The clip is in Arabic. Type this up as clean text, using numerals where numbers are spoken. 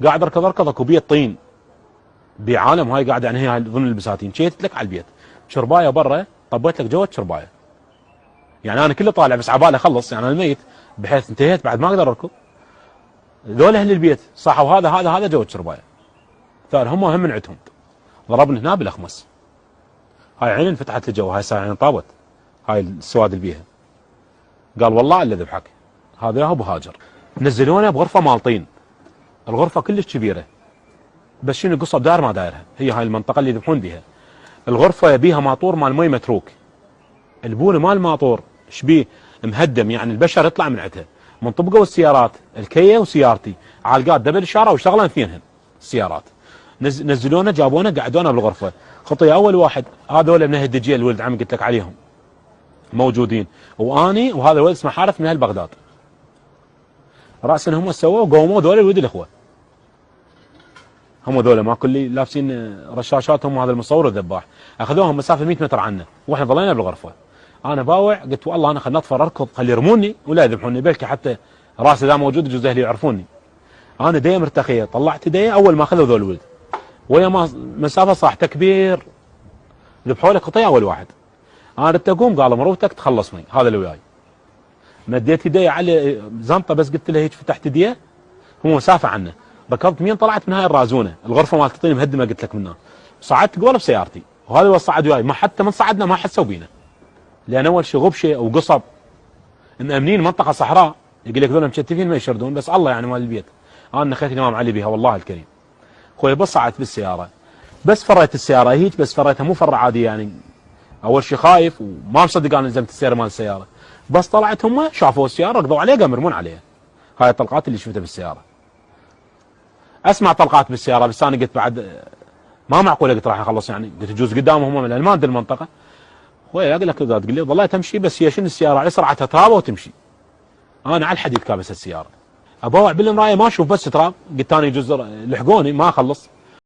قاعد اركض اكو بيت طين بعالم هاي قاعده، يعني هي ضمن البساتين، شيت لك على البيت شربايه برا، طبيت لك جوه شربايه. يعني انا كله طالع بس عبالي اخلص، يعني انا ميت بحيث انتهيت بعد ما اقدر اركض. ذول اهل البيت صحوا هذا جوه شربايه. ثاني هم من عندهم ضربني هنا بالاخمس. هاي عين انفتحت الجو، هاي ساعه عين طابت، هاي السواد اللي بيها. قال والله الا ذبحك. هذا ابو هاجر. نزلونا بغرفه مال طين، الغرفه كلش كبيره، بس شنو قصب داير ما دايرها، هي هاي المنطقه اللي يذبحون بها. الغرفه بيها ماطور مال مي متروك، البول مال الماطور شبيه مهدم، يعني البشر يطلع من عندها. من طبقوا السيارات، الكيه وسيارتي عالقات دبل اشاره وشغلان فيهن السيارات. نزلونا جابونا قعدونا بالغرفه. خطيه اول واحد هذول من الدجيل الولد عمي قلت لك عليهم موجودين، واني وهذا الولد اسمه حارث من اهل بغداد. راسا هم سووا قوموا ذول الولد الاخوه، هم ذولا ما كل لابسين رشاشات، هم هذا المصور والذباح. اخذوهم مسافه 100 متر عنا واحنا ظلينا بالغرفه. انا باوع قلت والله انا خلنا اطفر اركض خلي يرموني ولا يذبحوني، بلكي حتى راسي اذا موجود يجوز اهلي يعرفوني. انا ديه مرتخيه، طلعت ديه اول ما اخذوا ذول الولد ويا ما مسافه صاح تكبير ذبحوا لي قطيع اول واحد. انا ردت اقوم قال مروتك تخلصني، هذا اللي وياي. مديت يدي على زنطه بس قلت له هيك فتحت يديه، هو مسافه عنه. ركضت مين طلعت من هاي الرازونه، الغرفه مالت الطين مهدمه قلت لك منها. صعدت قوله بسيارتي، وهذا اللي صعد وياي، ما حتى من صعدنا ما حسوا بينا. لان اول شيء غبشه وقصب، مأمنين منطقه صحراء، يقول لك ذول مشتفين ما يشردون، بس الله يعني مال البيت. انا نخيت الامام علي بها والله الكريم. خوي بس صعدت بالسياره، بس فريت السياره هيك، بس فريتها مو فره عاديه يعني. اول شيء خايف وما مصدق انا نزلت السياره مال السياره، بس طلعت هم شافوا السياره ركضوا عليها قاموا يرمون عليها. هاي الطلقات اللي شفتها بالسياره. اسمع طلقات بالسياره، بس انا قلت بعد ما معقوله، قلت راح اخلص يعني، قلت يجوز قدامهم هم من ما ادري المنطقه. خويا اقول لك تقول لي ظليت تمشي، بس هي شنو السياره على سرعتها ترابه وتمشي. انا على الحديد كابس السياره، ابوع بالمرايه ما اشوف بس تراب، قلت انا يجوز لحقوني ما اخلص.